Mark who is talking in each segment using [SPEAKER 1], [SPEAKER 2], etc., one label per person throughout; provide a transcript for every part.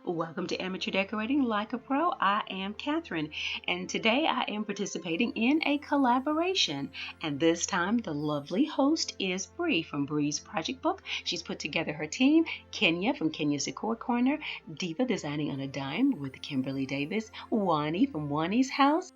[SPEAKER 1] Welcome to Amateur Decorating Like a Pro. I am Catherine, and today I am participating in a collaboration. And this time, the lovely host is Bree from Bree's Project Book. She's put together her team: Kenya from Kenya's Decor Corner, Diva Designing on a Dime with Kimberly Davis, Wani from Wani's House.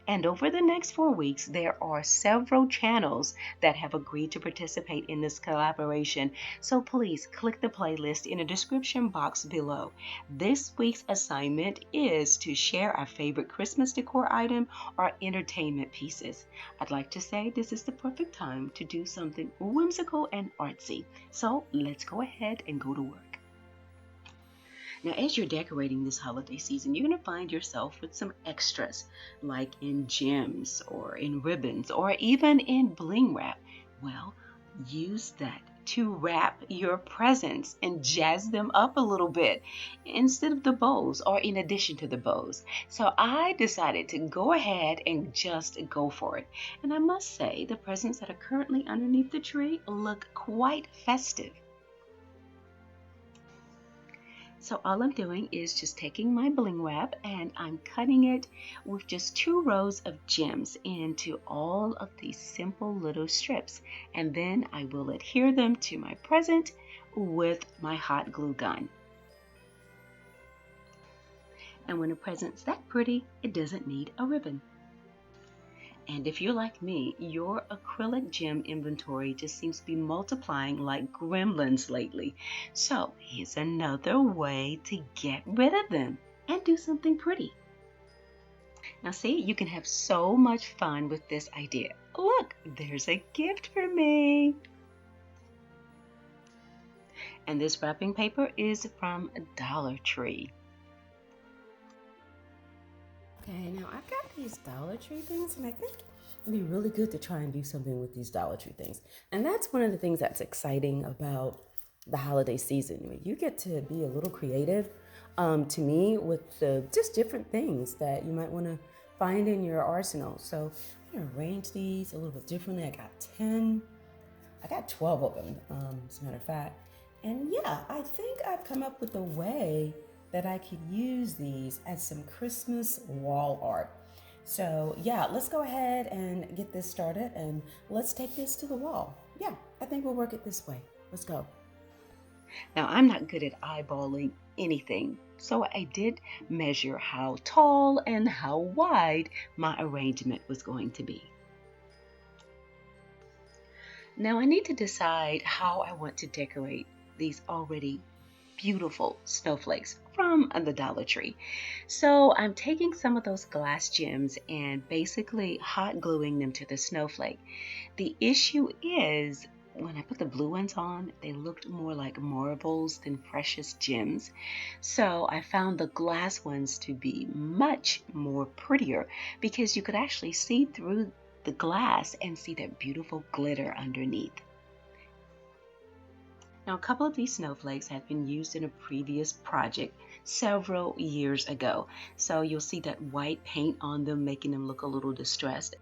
[SPEAKER 1] And over the next 4 weeks, there are several channels that have agreed to participate in this collaboration. So please click the playlist in the description box below. This week's assignment is to share our favorite Christmas decor item or entertainment pieces. I'd like to say this is the perfect time to do something whimsical and artsy. So let's go ahead and go to work. Now, as you're decorating this holiday season, you're going to find yourself with some extras, like in gems or in ribbons or even in bling wrap. Well, use that to wrap your presents and jazz them up a little bit instead of the bows or in addition to the bows. So I decided to go ahead and just go for it. And I must say, the presents that are currently underneath the tree look quite festive. So all I'm doing is just taking my bling wrap and I'm cutting it with just 2 rows of gems into all of these simple little strips. And then I will adhere them to my present with my hot glue gun. And when a present's that pretty, it doesn't need a ribbon. And if you're like me, your acrylic gem inventory just seems to be multiplying like gremlins lately. So here's another way to get rid of them and do something pretty. Now see, you can have so much fun with this idea. Look, there's a gift for me. And this wrapping paper is from Dollar Tree.
[SPEAKER 2] Okay, now I've got these Dollar Tree things, and I think it'd be really good to try and do something with these Dollar Tree things. And that's one of the things that's exciting about the holiday season. You get to be a little creative, to me, with the just different things that you might want to find in your arsenal. So I'm gonna arrange these a little bit differently. I got 12 of them, as a matter of fact. And yeah, I think I've come up with a way that I could use these as some Christmas wall art. So yeah, let's go ahead and get this started and let's take this to the wall. Yeah, I think we'll work it this way. Let's go.
[SPEAKER 1] Now, I'm not good at eyeballing anything, so I did measure how tall and how wide my arrangement was going to be. Now, I need to decide how I want to decorate these already beautiful snowflakes from the Dollar Tree. So I'm taking some of those glass gems and basically hot gluing them to the snowflake. The issue is when I put the blue ones on, they looked more like marbles than precious gems. So I found the glass ones to be much more prettier because you could actually see through the glass and see that beautiful glitter underneath. Now, a couple of these snowflakes had been used in a previous project several years ago. So you'll see that white paint on them, making them look a little distressed.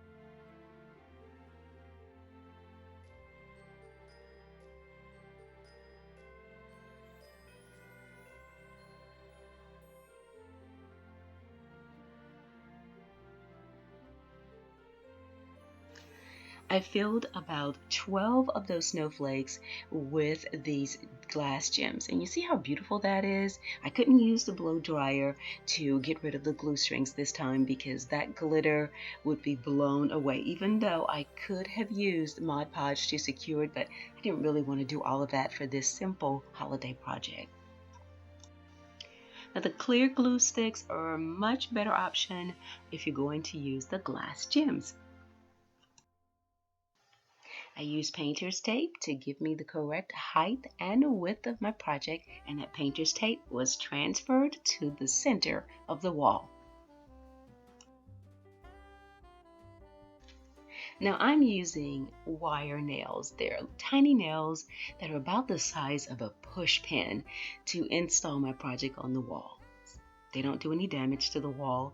[SPEAKER 1] I filled about 12 of those snowflakes with these glass gems. And you see how beautiful that is? I couldn't use the blow dryer to get rid of the glue strings this time because that glitter would be blown away. Even though I could have used Mod Podge to secure it, but I didn't really want to do all of that for this simple holiday project. Now, the clear glue sticks are a much better option if you're going to use the glass gems. I used painter's tape to give me the correct height and width of my project, and that painter's tape was transferred to the center of the wall. Now I'm using wire nails. They're tiny nails that are about the size of a push pin to install my project on the wall. They don't do any damage to the wall.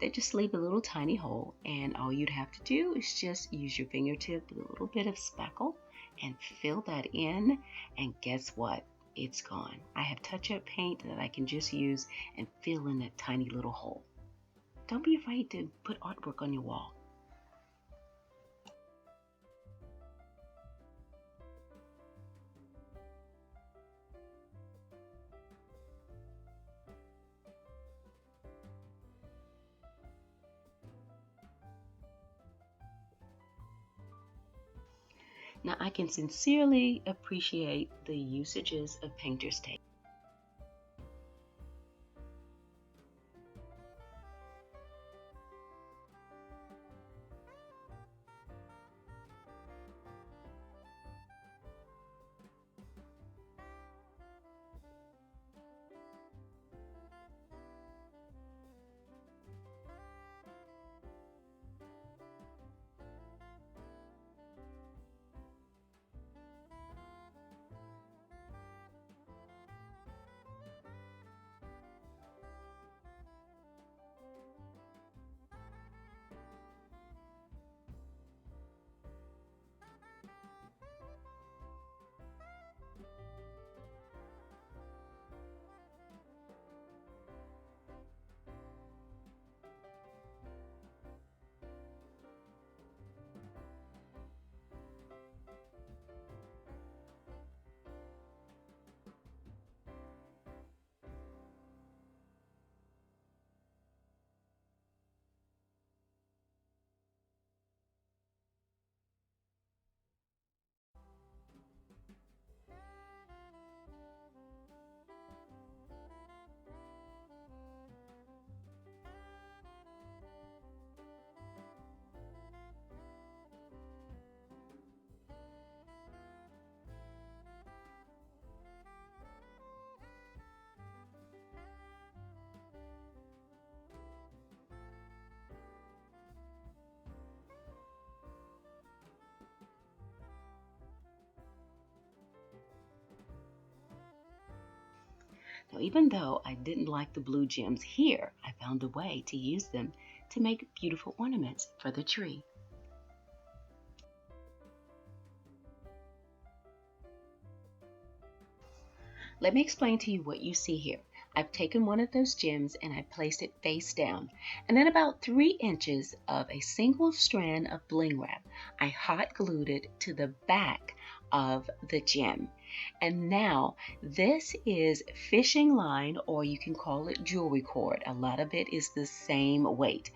[SPEAKER 1] They just leave a little tiny hole, and all you'd have to do is just use your fingertip with a little bit of spackle and fill that in, and guess what? it's gone. I have touch-up paint that I can just use and fill in that tiny little hole. Don't be afraid to put artwork on your wall. Now I can sincerely appreciate the usages of painter's tape. Now, even though I didn't like the blue gems here, I found a way to use them to make beautiful ornaments for the tree. Let me explain to you what you see here. I've taken one of those gems and I placed it face down, and then about 3 inches of a single strand of Bling Wrap. I hot glued it to the back of the gem. And now this is fishing line, or you can call it jewelry cord. A lot of it is the same weight,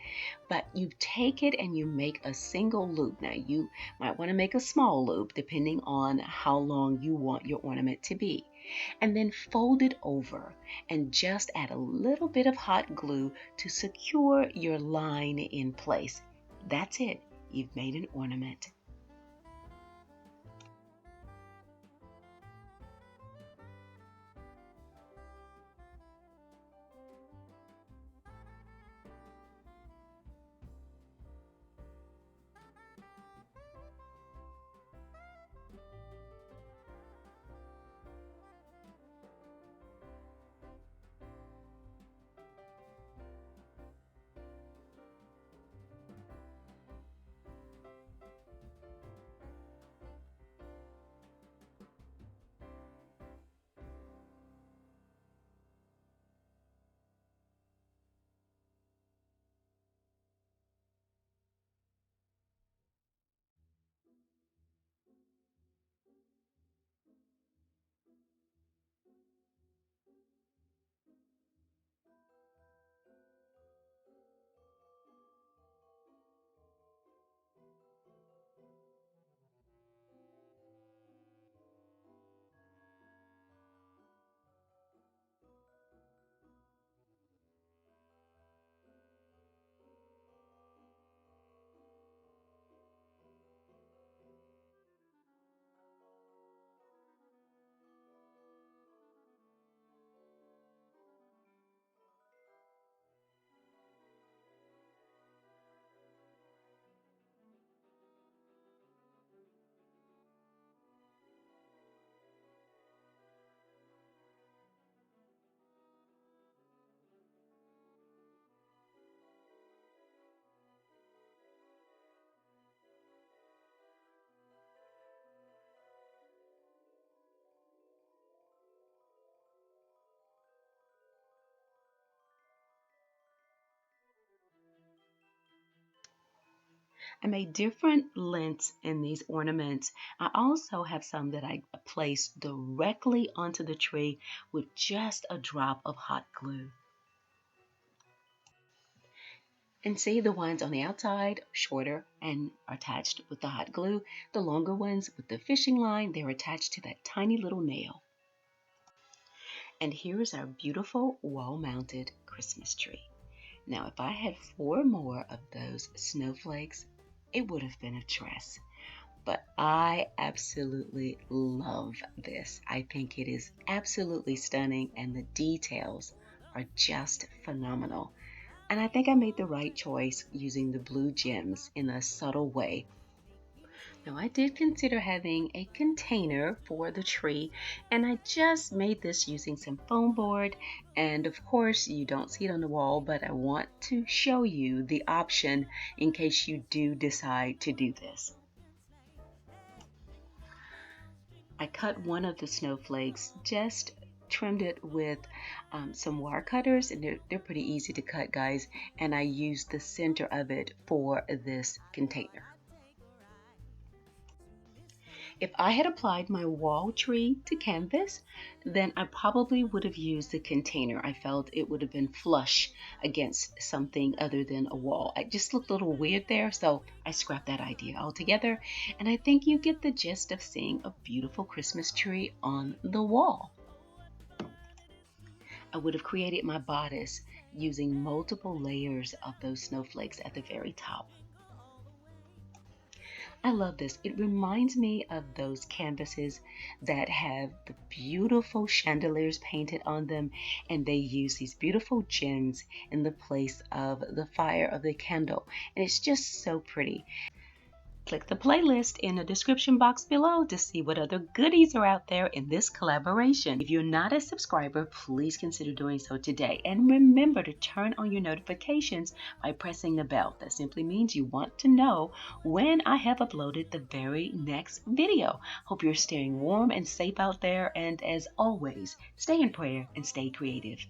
[SPEAKER 1] but you take it and you make a single loop. Now you might want to make a small loop depending on how long you want your ornament to be, and then fold it over and just add a little bit of hot glue to secure your line in place. That's it. You've made an ornament. I made different lengths in these ornaments. I also have some that I placed directly onto the tree with just a drop of hot glue. And see, the ones on the outside, shorter and are attached with the hot glue. The longer ones with the fishing line, they're attached to that tiny little nail. And here's our beautiful wall-mounted Christmas tree. Now, if I had 4 more of those snowflakes, it would have been a dress. But I absolutely love this. I think it is absolutely stunning, and the details are just phenomenal. And I think I made the right choice using the blue gems in a subtle way. Now, I did consider having a container for the tree, and I just made this using some foam board. And of course, you don't see it on the wall, but I want to show you the option in case you do decide to do this. I cut one of the snowflakes, just trimmed it with some wire cutters, and they're pretty easy to cut, guys, and I used the center of it for this container. If I had applied my wall tree to canvas, then I probably would have used the container. I felt it would have been flush against something other than a wall. It just looked a little weird there, so I scrapped that idea altogether. And I think you get the gist of seeing a beautiful Christmas tree on the wall. I would have created my bodice using multiple layers of those snowflakes at the very top. I love this. It reminds me of those canvases that have the beautiful chandeliers painted on them, and they use these beautiful gems in the place of the fire of the candle. And it's just so pretty. Click the playlist in the description box below to see what other goodies are out there in this collaboration. If you're not a subscriber, please consider doing so today. And remember to turn on your notifications by pressing the bell. That simply means you want to know when I have uploaded the very next video. Hope you're staying warm and safe out there. And as always, stay in prayer and stay creative.